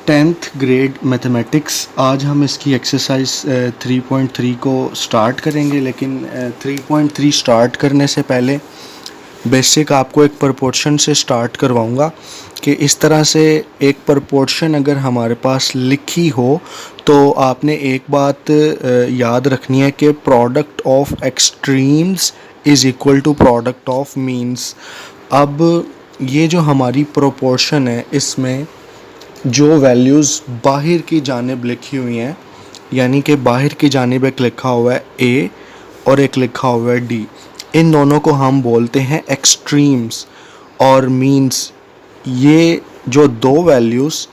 10th grade mathematics. आज हम इसकी एक्सरसाइज 3.3 को स्टार्ट करेंगे, लेकिन 3.3 स्टार्ट करने से पहले बेसिक आपको एक प्रपोर्शन से स्टार्ट करवाऊंगा कि इस तरह से एक प्रपोर्शन अगर हमारे पास लिखी हो तो आपने एक बात याद रखनी है कि product of extremes is equal to product of means. अब ये जो हमारी प्रोपोर्शन है, इसमें जो वैल्यूज़ बाहर की जानिब लिखी हुई हैं, यानी कि बाहर की जानिब एक लिखा हुआ है ए और एक लिखा हुआ है डी, इन दोनों को हम बोलते हैं एक्सट्रीम्स और मीन्स। ये जो दो वैल्यूज़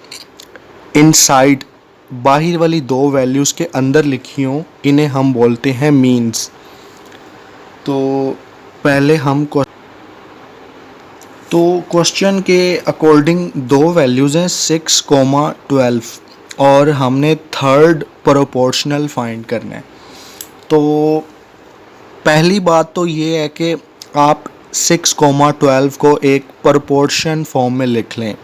इनसाइड बाहर वाली दो वैल्यूज़ के अंदर लिखी हों, इन्हें हम बोलते हैं मीन्स। तो पहले हम क्वेश्चन के अकॉर्डिंग दो वैल्यूज़ हैं 6,12 और हमने थर्ड प्रोपोर्शनल फाइंड करना है। तो पहली बात तो ये है कि आप 6,12 को एक प्रोपोर्शन फॉर्म में लिख लें,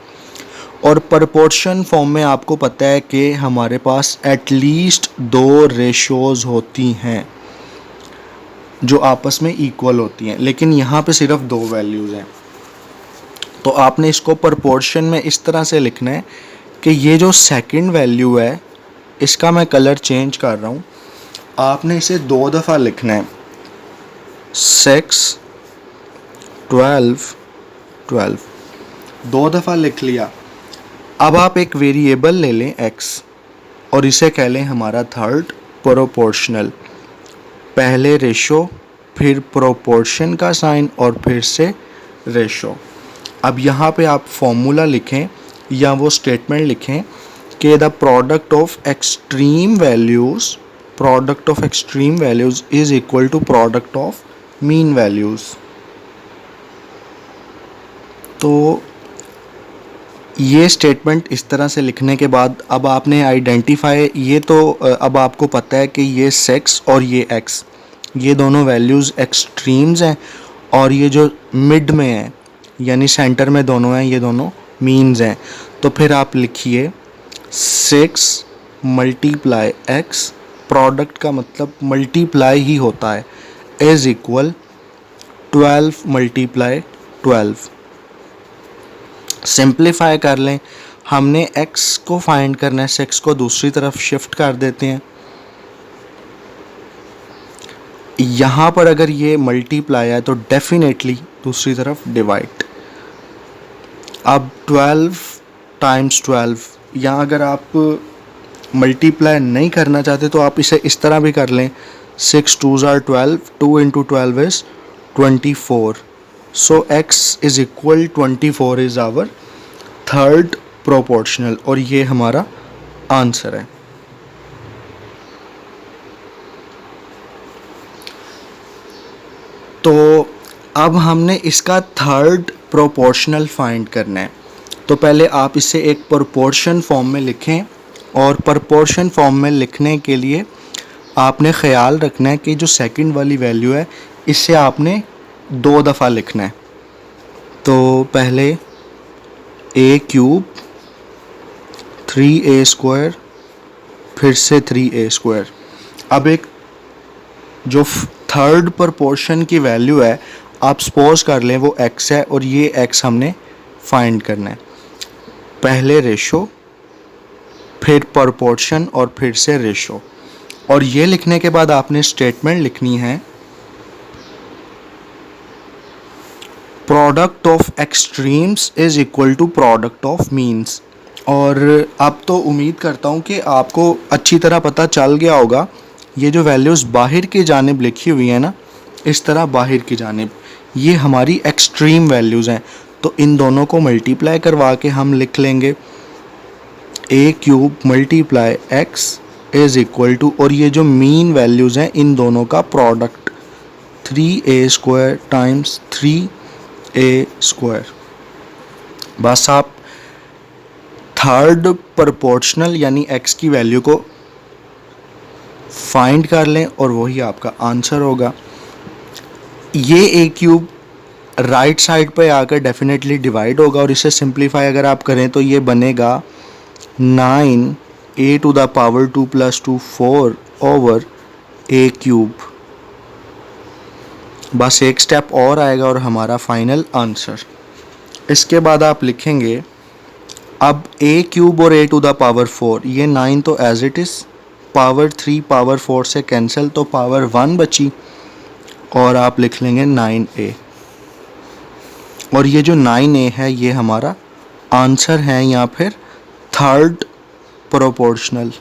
और प्रोपोर्शन फॉर्म में आपको पता है कि हमारे पास एटलीस्ट दो रेशोज़ होती हैं जो आपस में इक्वल होती हैं, लेकिन यहाँ पे सिर्फ दो वैल्यूज़ हैं। तो आपने इसको प्रोपोर्शन में इस तरह से लिखना है कि ये जो सेकंड वैल्यू है, इसका मैं कलर चेंज कर रहा हूँ, आपने इसे दो दफ़ा लिखना है 6, 12, 12, दो दफ़ा लिख लिया। अब आप एक वेरिएबल ले लें x और इसे कह लें हमारा थर्ड प्रोपोर्शनल। पहले रेशो, फिर प्रोपोर्शन का साइन और फिर से रेशो। अब यहाँ पे आप फॉर्मूला लिखें या वो स्टेटमेंट लिखें कि the product of extreme values is equal to product of mean values. तो ये स्टेटमेंट इस तरह से लिखने के बाद अब आपने आइडेंटिफाई, ये तो अब आपको पता है कि ये 6 और ये x, ये दोनों वैल्यूज़ एक्सट्रीम्स हैं, और ये जो मिड में है यानी सेंटर में दोनों हैं, ये दोनों मीन्स हैं। तो फिर आप लिखिए 6 मल्टीप्लाई x, प्रोडक्ट का मतलब मल्टीप्लाई ही होता है, इज़ इक्वल 12 मल्टीप्लाई 12। सिंप्लीफाई कर लें, हमने x को फाइंड करना है, 6 को दूसरी तरफ शिफ्ट कर देते हैं। यहाँ पर अगर ये मल्टीप्लाई है तो डेफिनेटली दूसरी तरफ डिवाइड। अब 12 टाइम्स 12, यहाँ अगर आप मल्टीप्लाई नहीं करना चाहते तो आप इसे इस तरह भी कर लें 6 2s are 12, 2 into 12 is 24, so x is equal 24 is our third proportional, और ये हमारा आंसर है। तो अब हमने इसका थर्ड प्रोपोर्शनल फाइंड करना है। तो पहले आप इसे एक प्रोपोर्शन फॉर्म में लिखें, और प्रोपोर्शन फॉर्म में लिखने के लिए आपने ख्याल रखना है कि जो सेकंड वाली वैल्यू है, इसे आपने दो दफ़ा लिखना है। तो पहले a क्यूब 3a², फिर से 3a²। अब एक जो थर्ड प्रोपोर्शन की वैल्यू है, आप सपोज कर लें वो x है, और ये x हमने फाइंड करना है। पहले रेशो, फिर प्रोपोर्शन और फिर से रेशो, और ये लिखने के बाद आपने स्टेटमेंट लिखनी है product of extremes is equal to product of means. और अब तो उम्मीद करता हूँ कि आपको अच्छी तरह पता चल गया होगा, ये जो वैल्यूज़ बाहर की जानिब लिखी हुई है ना, इस तरह बाहर की जानिब, ये हमारी एक्सट्रीम वैल्यूज़ हैं। तो इन दोनों को मल्टीप्लाई करवा के हम लिख लेंगे a cube multiply x is equal to, और ये जो मीन वैल्यूज़ हैं इन दोनों का प्रोडक्ट 3a² टाइम्स 3a²। बस आप थर्ड प्रोपोर्शनल यानी x की वैल्यू को फाइंड कर लें और वही आपका आंसर होगा। ये a क्यूब राइट साइड पे आकर डेफिनेटली डिवाइड होगा, और इसे सिंप्लीफाई अगर आप करें तो ये बनेगा 9 a to the power 2 plus 2 4 over a cube. बस एक स्टेप और आएगा और हमारा फाइनल आंसर। इसके बाद आप लिखेंगे अब a क्यूब और a टू द पावर 4, ये 9 तो as it is, power 3 power 4 से कैंसिल, तो पावर 1 बची और आप लिख लेंगे 9a। और ये जो 9a है ये हमारा आंसर है या फिर थर्ड प्रोपोर्शनल।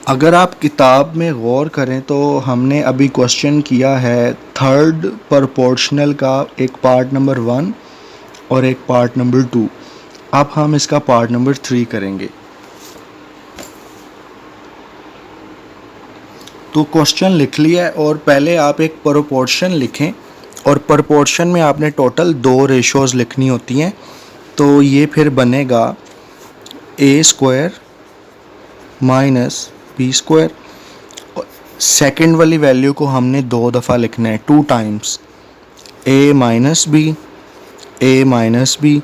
अगर आप किताब में गौर करें तो हमने अभी क्वेश्चन किया है थर्ड प्रोपोर्शनल का, एक पार्ट नंबर 1 और एक पार्ट नंबर 2। अब हम इसका पार्ट नंबर 3 करेंगे। तो क्वेश्चन लिख लिया है और पहले आप एक प्रोपोर्शन लिखें और प्रोपोर्शन में आपने टोटल 2 रेशोज़ लिखनी होती हैं। तो ये फिर बनेगा a² माइनस b²। सेकेंड वाली वैल्यू को हमने 2 दफ़ा लिखना है, 2 टाइम्स a माइनस b।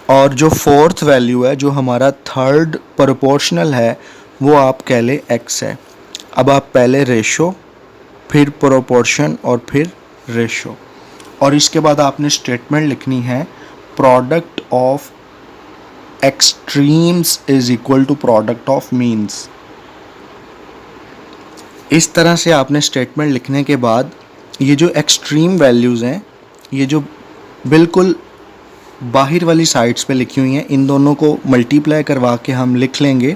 और जो फोर्थ वैल्यू है, जो हमारा थर्ड प्रोपोर्शनल है, वो आप कह लें x है। अब आप पहले रेशो, फिर प्रोपोर्शन और फिर रेशो, और इसके बाद आपने स्टेटमेंट लिखनी है product of extremes is equal to product of means. इस तरह से आपने स्टेटमेंट लिखने के बाद ये जो एक्सट्रीम वैल्यूज़ हैं, ये जो बिल्कुल बाहर वाली साइड्स पे लिखी हुई हैं, इन दोनों को मल्टीप्लाई करवा के हम लिख लेंगे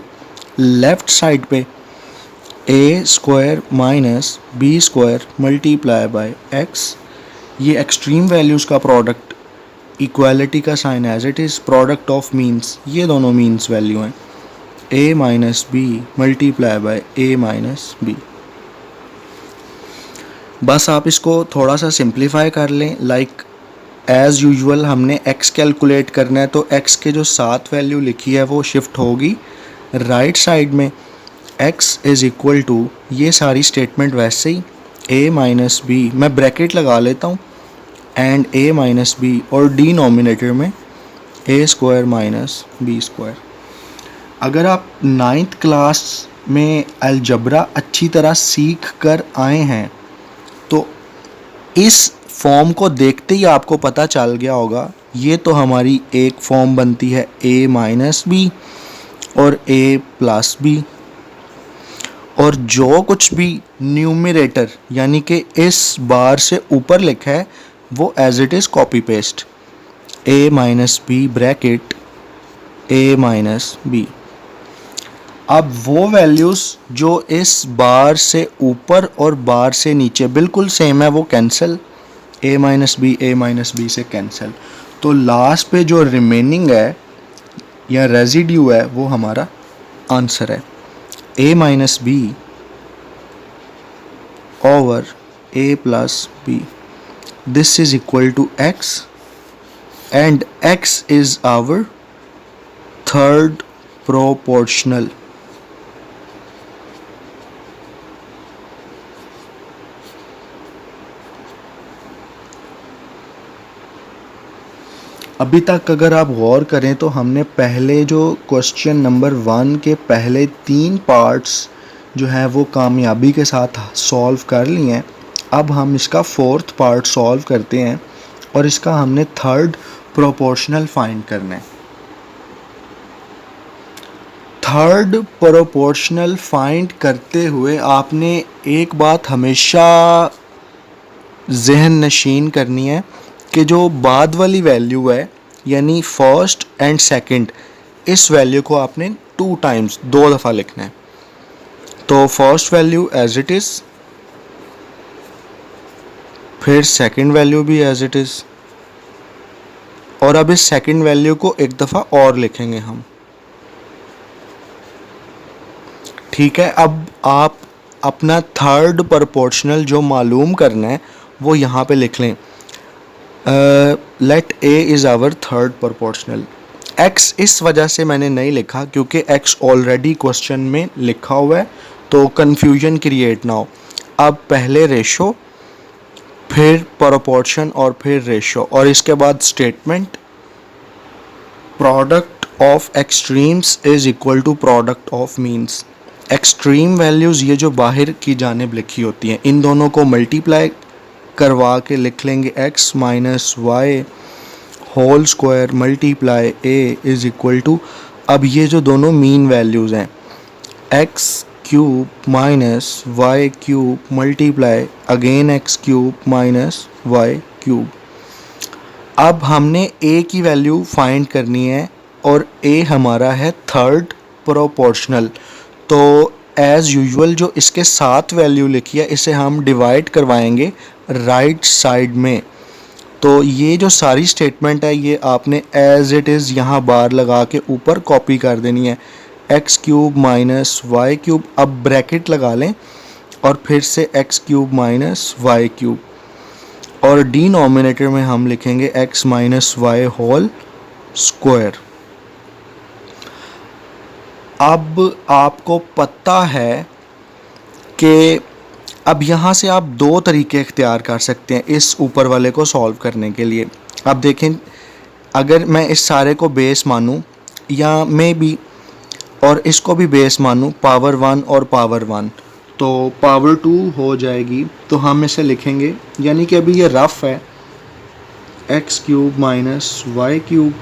लेफ़्ट साइड पे a² minus b² multiply by x। ये एक्सट्रीम वैल्यूज़ का प्रोडक्ट, इक्वालिटी का sign as it is, product of means, ये दोनों मीन्स वैल्यू हैं a minus b multiply by a minus b। बस आप इसको थोड़ा सा सिंप्लीफाई कर लें। लाइक एज़ यूजुअल हमने x कैलकुलेट करना है, तो x के जो 7 वैल्यू लिखी है वो शिफ्ट होगी राइट साइड में। x इज़ इक्वल टू, ये सारी स्टेटमेंट वैसे ही a माइनस बी, मैं ब्रैकेट लगा लेता हूँ, एंड a माइनस बी, और डिनोमिनेटर में a² माइनस b²। अगर आप 9th क्लास में अलजबरा अच्छी तरह सीख कर आए हैं तो इस फॉर्म को देखते ही आपको पता चल गया होगा, ये तो हमारी एक फॉर्म बनती है a माइनस बी और a प्लस बी, और जो कुछ भी न्यूमरेटर यानी कि इस बार से ऊपर लिखा है वो as it is copy paste, a minus b bracket a minus b. अब वो वैल्यूज़ जो इस बार से ऊपर और बार से नीचे बिल्कुल सेम है वो कैंसिल, a माइनस बी से कैंसिल। तो लास्ट पे जो रिमेनिंग है या रेजिड्यू है वो हमारा आंसर है a minus b over a plus b. This is equal to x and x is our third proportional. अभी तक अगर आप गौर करें तो हमने पहले जो क्वेश्चन नंबर 1 के पहले 3 पार्ट्स जो हैं वो कामयाबी के साथ सॉल्व कर लिए हैं। अब हम इसका 4th पार्ट सॉल्व करते हैं और इसका हमने थर्ड प्रोपोर्शनल फाइंड करना है। थर्ड प्रोपोर्शनल फाइंड करते हुए आपने एक बात हमेशा जहन नशीन करनी है कि जो बाद वाली वैल्यू है यानी फर्स्ट एंड सेकंड, इस वैल्यू को आपने 2 टाइम्स 2 दफ़ा लिखना है। तो first value as it is, फिर सेकंड वैल्यू भी एज इट इज़, और अब इस सेकंड वैल्यू को एक दफ़ा और लिखेंगे हम। ठीक है, अब आप अपना थर्ड प्रोपोर्शनल जो मालूम करना है वो यहाँ पे लिख लें। Let a is our third proportional. x इस वजह से मैंने नहीं लिखा क्योंकि x ऑलरेडी क्वेश्चन में लिखा हुआ है, तो कन्फ्यूजन क्रिएट ना हो। अब पहले रेशो, फिर प्रोपोर्शन और फिर रेशो, और इसके बाद statement product of extremes is equal to product of means. Extreme values ये जो बाहर की जानिब लिखी होती हैं, इन दोनों को मल्टीप्लाई करवा के लिख लेंगे x minus y whole square multiply a is equal to, अब ये जो दोनों मीन वैल्यूज़ हैं x cube minus y cube multiply again x cube minus y cube. अब हमने a की वैल्यू फाइंड करनी है और a हमारा है थर्ड प्रोपोर्शनल, तो एज़ यूजुअल जो इसके साथ वैल्यू लिखी है इसे हम डिवाइड करवाएंगे राइट साइड में। तो ये जो सारी स्टेटमेंट है ये आपने एज़ इट इज़ यहाँ बार लगा के ऊपर कॉपी कर देनी है, x cube minus y cube. अब ब्रैकेट लगा लें और फिर से x cube minus y cube, और डिनोमिनेटर में हम लिखेंगे x minus y whole square. अब आपको पता है कि अब यहाँ से आप दो तरीके इख्तियार कर सकते हैं इस ऊपर वाले को सॉल्व करने के लिए। अब देखें, अगर मैं इस सारे को बेस मानूं या मे बी और इसको भी बेस मानूं पावर 1 और पावर 1, तो पावर 2 हो जाएगी। तो हम इसे लिखेंगे, यानी कि अभी ये रफ़ है, x cube minus y cube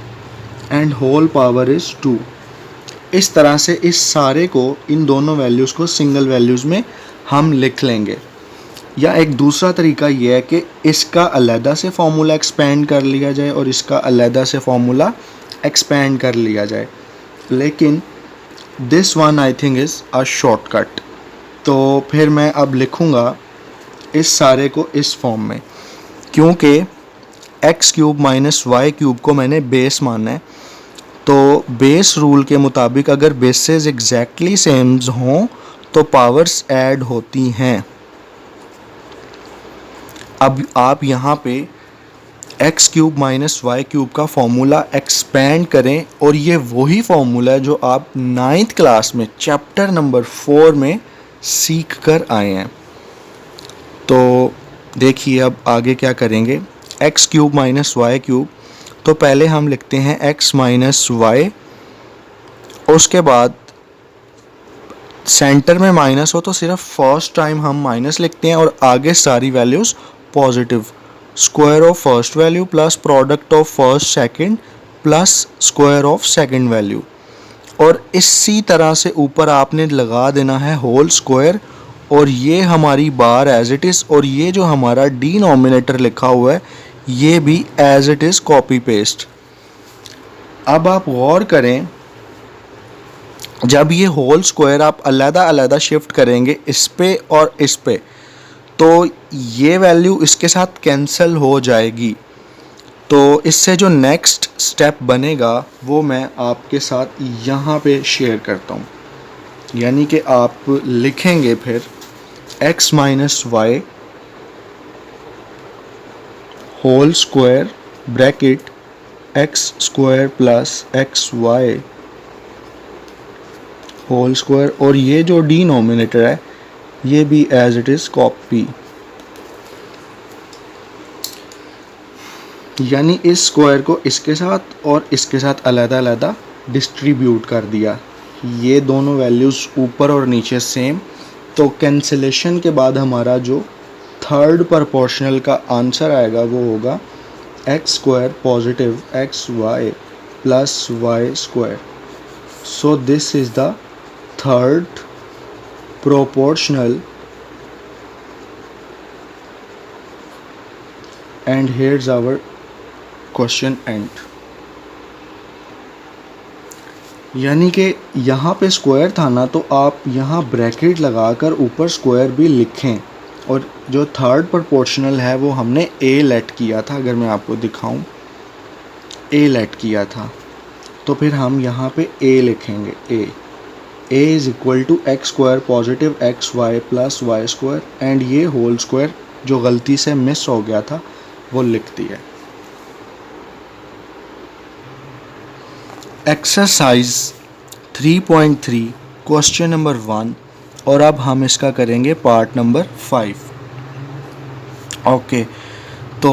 and whole power is 2। इस तरह से इस सारे को, इन दोनों वैल्यूज़ को सिंगल वैल्यूज़ में हम लिख लेंगे। या एक दूसरा तरीका ये है कि इसका अलहदा से फार्मूला एक्सपेंड कर लिया जाए और इसका अलहदा से फार्मूला एक्सपेंड कर लिया जाए, लेकिन this one I think is a shortcut. तो फिर मैं अब लिखूँगा इस सारे को इस फॉर्म में, क्योंकि x cube minus y cube को मैंने बेस माना है, तो बेस रूल के मुताबिक अगर बेसेस एग्जैक्टली सेम हों तो पावर्स ऐड होती हैं। अब आप यहाँ पे x cube minus y cube का फॉर्मूला एक्सपेंड करें, और ये वही फॉर्मूला है जो आप 9th क्लास में चैप्टर नंबर 4 में सीख कर आए हैं। तो देखिए अब आगे क्या करेंगे, x cube minus y cube, तो पहले हम लिखते हैं एक्स माइनस वाई, उसके बाद सेंटर में माइनस हो तो सिर्फ फर्स्ट टाइम हम माइनस लिखते हैं और आगे सारी values positive, square of first value plus product of first second plus square of second value, और इसी तरह से ऊपर आपने लगा देना है होल स्क्वायर, और ये हमारी बार एज इट इज़, और ये जो हमारा डिनोमिनेटर लिखा हुआ है ये भी as it is copy paste. अब आप गौर करें, जब ये होल स्क्वायर आप अलग अलग शिफ्ट करेंगे इस पे और इस पे, तो ये वैल्यू इसके साथ कैंसिल हो जाएगी। तो इससे जो नेक्स्ट स्टेप बनेगा वो मैं आपके साथ यहाँ पे शेयर करता हूँ, यानी कि आप लिखेंगे फिर x minus y whole square bracket x square plus x y whole square, और ये जो डिनोमिनेटर है ये भी एज इट इज़ कॉपी, यानी इस स्क्वायर को इसके साथ और इसके साथ अलग डिस्ट्रीब्यूट कर दिया। ये दोनों वैल्यूज़ ऊपर और नीचे सेम, तो कैंसिलेशन के बाद हमारा जो थर्ड प्रोपोर्शनल का आंसर आएगा वो होगा x square positive x y plus y square. So this is the third proportional, and here's our question end। यानी कि यहाँ पे स्क्वायर था ना, तो आप यहाँ ब्रैकेट लगाकर ऊपर स्क्वायर भी लिखें, और जो थर्ड प्रोपोर्शनल है वो हमने ए लेट किया था, अगर मैं आपको दिखाऊं ए लेट किया था, तो फिर हम यहाँ पे ए लिखेंगे, a is equal to x square positive x y plus y square, and ये होल स्क्वायर जो गलती से मिस हो गया था वो लिख दिया। एक्सरसाइज 3.3 क्वेश्चन नंबर 1 और अब हम इसका करेंगे पार्ट नंबर 5। ओके, तो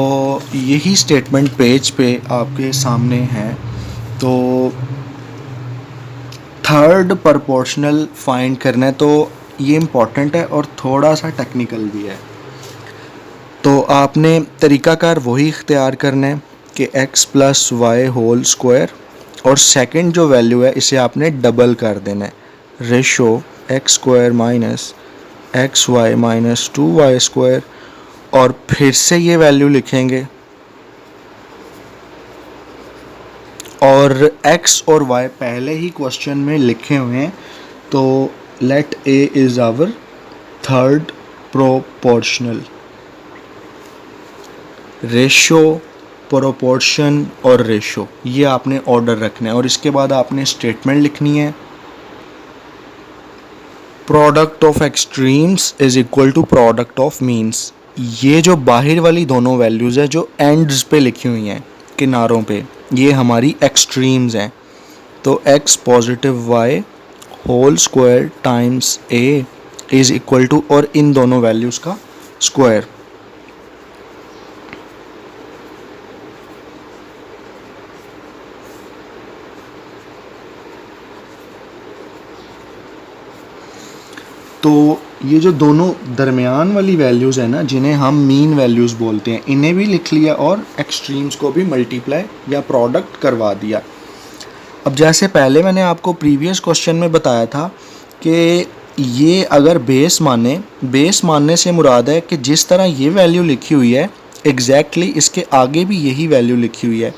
यही स्टेटमेंट पेज पे आपके सामने है। तो थर्ड प्रोपोर्शनल फाइंड करना है, तो ये इम्पॉर्टेंट है और थोड़ा सा टेक्निकल भी है। तो आपने तरीकाकार वही इख्तियार करना है कि x plus y whole square और सेकंड जो वैल्यू है इसे आपने डबल कर देना है, ratio x square minus x y minus 2y square, और फिर से ये वैल्यू लिखेंगे और x और y पहले ही क्वेश्चन में लिखे हुए हैं। तो let a is our third proportional. Ratio, proportion और रेशो, ये आपने ऑर्डर रखना है और इसके बाद आपने स्टेटमेंट लिखनी है, product of extremes is equal to product of means. ये जो बाहर वाली दोनों वैल्यूज़ है जो एंड्स पे लिखी हुई हैं किनारों पे, ये हमारी एक्सट्रीम्स हैं। तो x positive y whole square times a is equal to, और इन दोनों वैल्यूज़ का स्क्वायर। तो ये जो दोनों दरमियान वाली वैल्यूज़ है ना, जिन्हें हम मीन वैल्यूज़ बोलते हैं, इन्हें भी लिख लिया और एक्सट्रीम्स को भी मल्टीप्लाई या प्रोडक्ट करवा दिया। अब जैसे पहले मैंने आपको प्रीवियस क्वेश्चन में बताया था कि ये अगर बेस मानने से मुराद है कि जिस तरह ये वैल्यू लिखी हुई है एग्जैक्टली इसके आगे भी यही वैल्यू लिखी हुई है।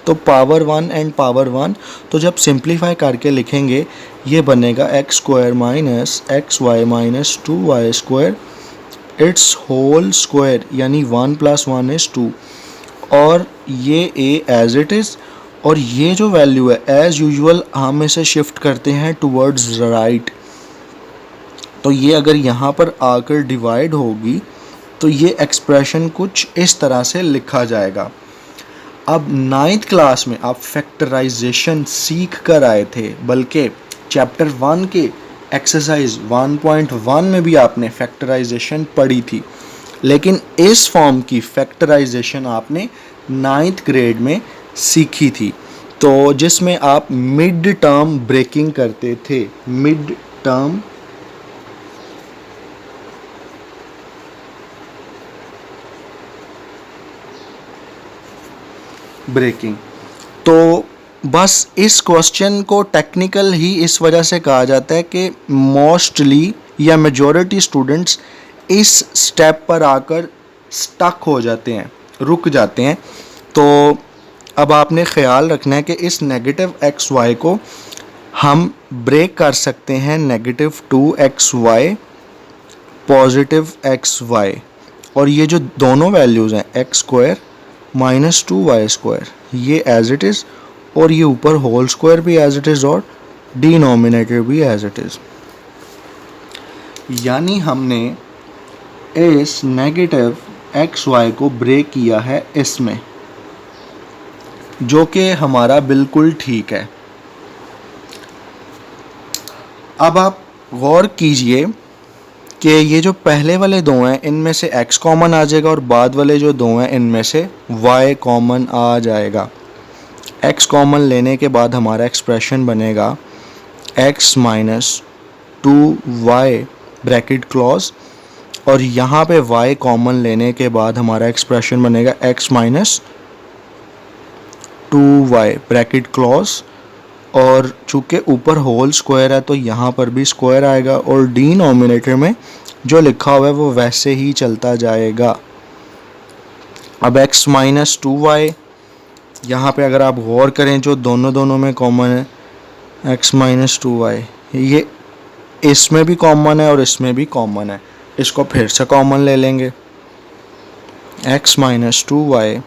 तो पावर 1 एंड पावर 1, तो जब सिंप्लीफाई करके लिखेंगे ये बनेगा x square minus x y minus 2y square it's whole square, यानी 1 + 1 = 2, और ये a एज इट इज़, और ये जो वैल्यू है एज़ यूजुअल हम इसे शिफ्ट करते हैं टुवर्ड्स राइट। तो ये अगर यहाँ पर आकर डिवाइड होगी तो ये एक्सप्रेशन कुछ इस तरह से लिखा जाएगा। अब 9th क्लास में आप फैक्टराइजेशन सीख कर आए थे, बल्कि चैप्टर 1 के एक्सरसाइज 1.1 में भी आपने फैक्टराइजेशन पढ़ी थी, लेकिन इस फॉर्म की फैक्टराइजेशन आपने 9th ग्रेड में सीखी थी, तो जिसमें आप मिड टर्म ब्रेकिंग करते थे, मिड टर्म ब्रेकिंग। तो बस इस क्वेश्चन को टेक्निकल ही इस वजह से कहा जाता है कि मोस्टली या मेजॉरिटी स्टूडेंट्स इस स्टेप पर आकर स्टक हो जाते हैं, रुक जाते हैं। तो अब आपने ख्याल रखना है कि इस नेगेटिव एक्स वाई को हम ब्रेक कर सकते हैं नेगेटिव 2xy पॉजिटिव xy, और ये जो दोनों वैल्यूज़ हैं x square minus 2y square, ये एज इट इज़, और ये ऊपर होल स्क्वायर भी एज इट इज़ और डिनोमिनेटर भी एज इट इज़। यानी हमने इस नेगेटिव एक्स वाई को ब्रेक किया है इसमें, जो कि हमारा बिल्कुल ठीक है। अब आप गौर कीजिए कि ये जो पहले वाले दो हैं इनमें से x कॉमन आ जाएगा और बाद वाले जो दो हैं इनमें से y कॉमन आ जाएगा। x कॉमन लेने के बाद हमारा एक्सप्रेशन बनेगा x minus 2y bracket clause, और यहाँ पे y कॉमन लेने के बाद हमारा एक्सप्रेशन बनेगा x minus 2y bracket clause, और चूँकि ऊपर होल स्क्वायर है तो यहाँ पर भी स्क्वायर आएगा, और डिनोमिनेटर में जो लिखा हुआ है वो वैसे ही चलता जाएगा। अब x माइनस 2y, यहाँ पे अगर आप गौर करें जो दोनों में कॉमन है x माइनस 2y, ये इसमें भी कॉमन है और इसमें भी कॉमन है, इसको फिर से कॉमन ले लेंगे x माइनस 2y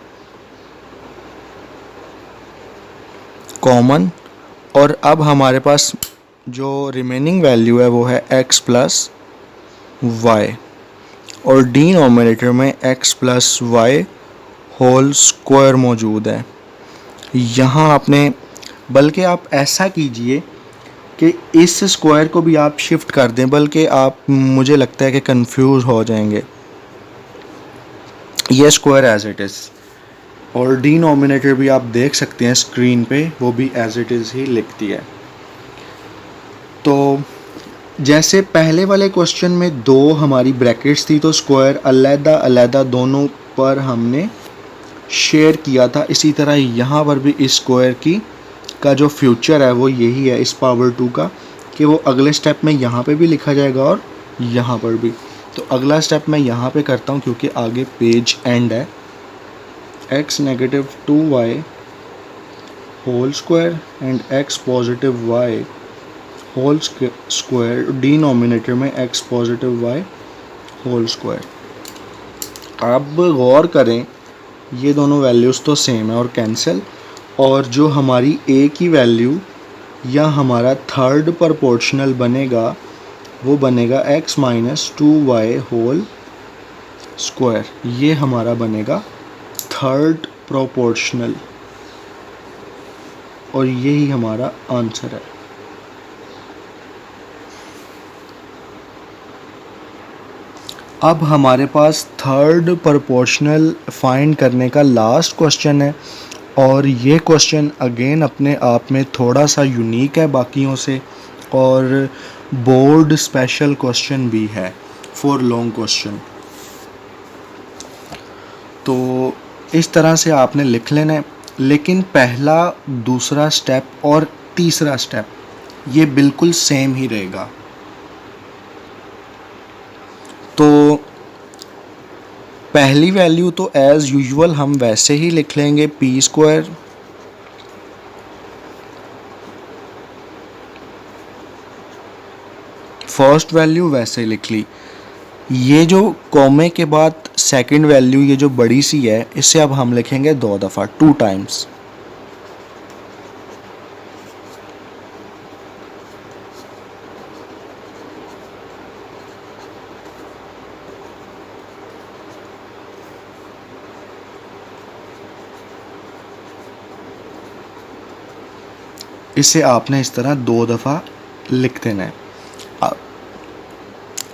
कॉमन, और अब हमारे पास जो रिमेनिंग वैल्यू है वो है x प्लस वाई, और डिनोमिनेटर में x plus y whole square मौजूद है। यहाँ आपने बल्कि आप ऐसा कीजिए कि इस स्क्वायर को भी आप शिफ्ट कर दें, बल्कि आप मुझे लगता है कि कंफ्यूज हो जाएंगे। ये स्क्वायर एज इट इज़, और डिनोमिनेटर भी आप देख सकते हैं स्क्रीन पे, वो भी एज इट इज़ ही लिखती है। तो जैसे पहले वाले क्वेश्चन में दो हमारी ब्रैकेट्स थी, तो स्क्वायर अलहदा अलहदा दोनों पर हमने शेयर किया था, इसी तरह यहाँ पर भी इस स्क्वायर की का जो फ्यूचर है वो यही है इस पावर 2 का, कि वो अगले स्टेप में यहाँ पे भी लिखा जाएगा और यहाँ पर भी। तो अगला स्टेप मैं यहाँ पे करता हूँ क्योंकि आगे पेज एंड है। x negative 2y whole square and x positive y whole square, denominator में x positive y whole square. अब गौर करें, ये दोनों वैल्यूज़ तो सेम है और कैंसिल, और जो हमारी a की वैल्यू या हमारा थर्ड प्रोपोर्शनल बनेगा वो बनेगा x minus 2y whole square. ये हमारा बनेगा थर्ड प्रोपोर्शनल और यही हमारा आंसर है। अब हमारे पास थर्ड प्रोपोर्शनल फाइंड करने का लास्ट क्वेश्चन है, और ये क्वेश्चन अगेन अपने आप में थोड़ा सा यूनिक है बाकियों से, और बोर्ड स्पेशल क्वेश्चन भी है फॉर लॉन्ग क्वेश्चन। तो इस तरह से आपने लिख लेना है, लेकिन पहला, दूसरा स्टेप और तीसरा स्टेप ये बिल्कुल सेम ही रहेगा। तो पहली वैल्यू तो एज़ यूजुअल हम वैसे ही लिख लेंगे पी स्क्वायर, फर्स्ट वैल्यू वैसे लिख ली। ये जो कॉमे के बाद सेकंड वैल्यू ये जो बड़ी सी है, इसे अब हम लिखेंगे 2 दफ़ा, 2 टाइम्स। इसे आपने इस तरह 2 दफ़ा लिख देना है।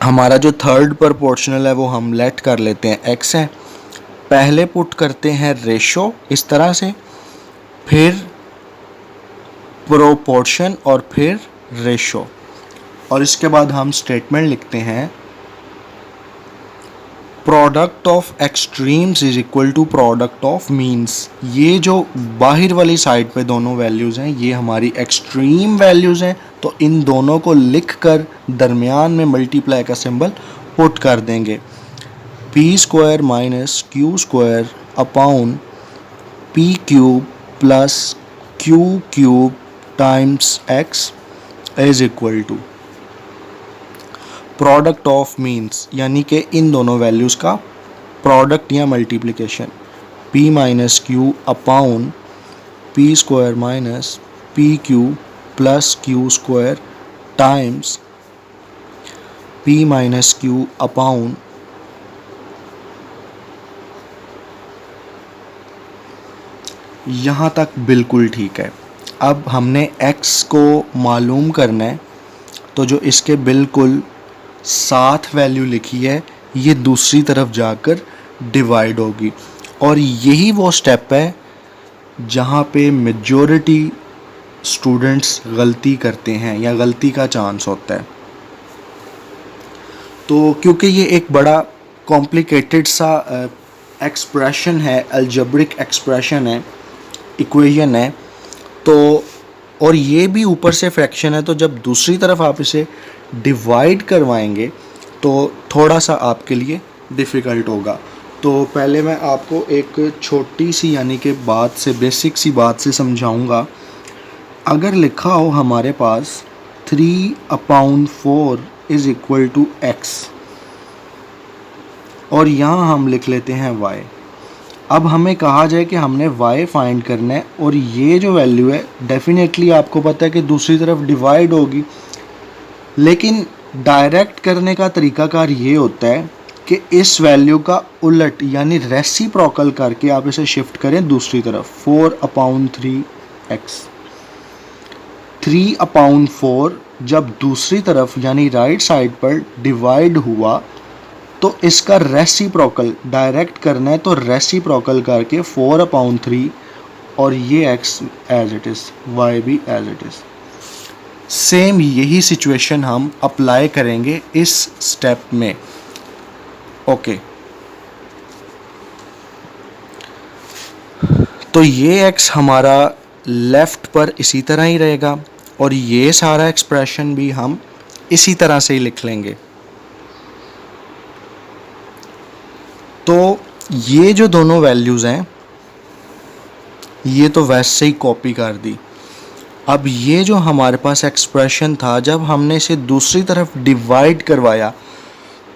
हमारा जो थर्ड प्रोपोर्शनल है वो हम लेट कर लेते हैं x है। पहले पुट करते हैं रेशो इस तरह से, फिर प्रोपोर्शन और फिर रेशो, और इसके बाद हम स्टेटमेंट लिखते हैं product of extremes is equal to product of means. ये जो बाहर वाली साइड पे दोनों वैल्यूज़ हैं ये हमारी एक्सट्रीम वैल्यूज़ हैं, तो इन दोनों को लिख कर दरमियान में मल्टीप्लाई का सिंबल पुट कर देंगे। P square minus q square upon p cube plus q cube times x is equal to product of means, यानी कि इन दोनों वैल्यूज़ का प्रोडक्ट या multiplication, p minus q upon p square minus p q plus q square times p minus q upon यहाँ तक बिल्कुल ठीक है। अब हमने x को मालूम करना है, तो जो इसके बिल्कुल साथ वैल्यू लिखी है ये दूसरी तरफ जाकर डिवाइड होगी, और यही वो स्टेप है जहाँ पे मेजॉरिटी स्टूडेंट्स गलती करते हैं या गलती का चांस होता है। तो क्योंकि ये एक बड़ा कॉम्प्लिकेटेड सा एक्सप्रेशन है, अलजेब्रिक एक्सप्रेशन है, इक्वेशन है, तो और ये भी ऊपर से फ्रैक्शन है, तो जब दूसरी तरफ आप इसे डिवाइड करवाएंगे तो थोड़ा सा आपके लिए डिफ़िकल्ट होगा। तो पहले मैं आपको एक छोटी सी यानी कि बात से, बेसिक सी बात से समझाऊंगा। अगर लिखा हो हमारे पास 3/4 इज़ इक्वल टू x, और यहाँ हम लिख लेते हैं y। अब हमें कहा जाए कि हमने y फाइंड करना है, और ये जो वैल्यू है डेफिनेटली आपको पता है कि दूसरी तरफ डिवाइड होगी, लेकिन डायरेक्ट करने का तरीकाकार ये होता है कि इस वैल्यू का उलट यानी रेसिप्रोकल करके आप इसे शिफ्ट करें दूसरी तरफ, 4/3x। 3/4 जब दूसरी तरफ यानी राइट साइड पर डिवाइड हुआ तो इसका रेसिप्रोकल डायरेक्ट करना है, तो रेसिप्रोकल करके 4/3 और ये x as it is, y भी एज इट इज़। सेम यही सिचुएशन हम अप्लाई करेंगे इस स्टेप में। ओके, तो ये x हमारा लेफ़्ट पर इसी तरह ही रहेगा और ये सारा एक्सप्रेशन भी हम इसी तरह से ही लिख लेंगे। तो ये जो दोनों वैल्यूज़ हैं ये तो वैसे ही कॉपी कर दी। अब ये जो हमारे पास एक्सप्रेशन था, जब हमने इसे दूसरी तरफ डिवाइड करवाया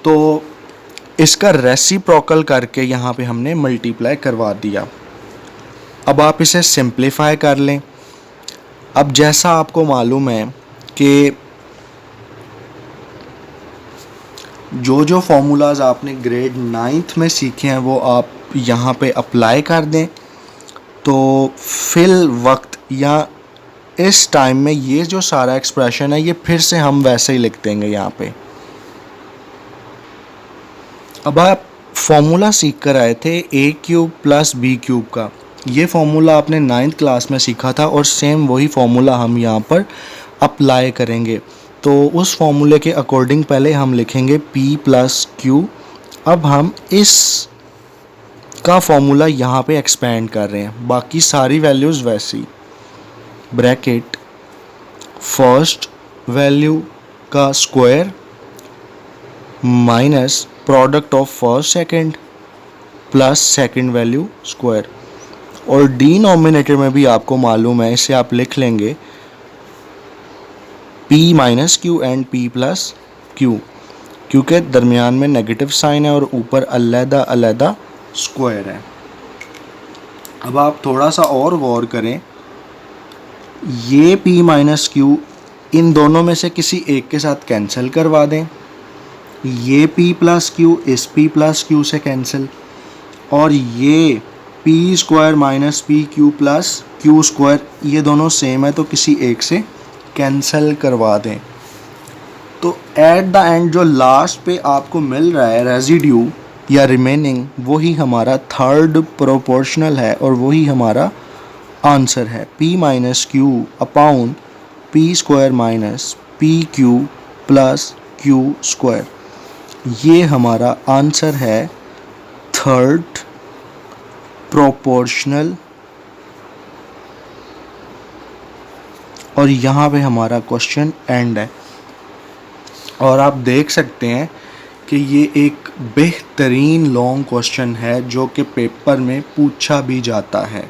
तो इसका रेसिप्रोकल करके यहाँ पे हमने मल्टीप्लाई करवा दिया। अब आप इसे सिंप्लीफाई कर लें। अब जैसा आपको मालूम है कि जो जो फॉर्मूलाज आपने ग्रेड 9th में सीखे हैं वो आप यहाँ पे अप्लाई कर दें, तो फिल वक्त या इस टाइम में ये जो सारा एक्सप्रेशन है ये फिर से हम वैसे ही लिख देंगे यहाँ पे। अब आप फॉर्मूला सीख कर आए थे a³ + b³ का, ये फॉर्मूला आपने 9th क्लास में सीखा था और सेम वही फॉर्मूला हम यहाँ पर अप्लाई करेंगे। तो उस फॉर्मूले के अकॉर्डिंग पहले हम लिखेंगे p + q। अब हम इस का फॉर्मूला यहाँ पे एक्सपेंड कर रहे हैं, बाकी सारी वैल्यूज़ वैसी। ब्रैकेट फर्स्ट वैल्यू का square minus product of first second plus second value square, और डिनोमिनेटर में भी आपको मालूम है, इसे आप लिख लेंगे p - q and p + q, क्योंकि दरमियान में नेगेटिव साइन है और ऊपर अलग-अलग स्क्वायर है। अब आप थोड़ा सा और गौर करें, ये p - q इन दोनों में से किसी एक के साथ कैंसिल करवा दें, ये p + q इस p + q से कैंसिल, और ये p² - pq + q² ये दोनों सेम है तो किसी एक से कैंसिल करवा दें। तो एट द एंड जो लास्ट पे आपको मिल रहा है रेजिड्यू या रिमेनिंग, वही हमारा थर्ड प्रोपोर्शनल है और वही हमारा आंसर है। p - q upon p² - pq + q², ये हमारा आंसर है थर्ड प्रोपोर्शनल, और यहाँ पे हमारा क्वेश्चन एंड है। और आप देख सकते हैं कि ये एक बेहतरीन लॉन्ग क्वेश्चन है जो कि पेपर में पूछा भी जाता है।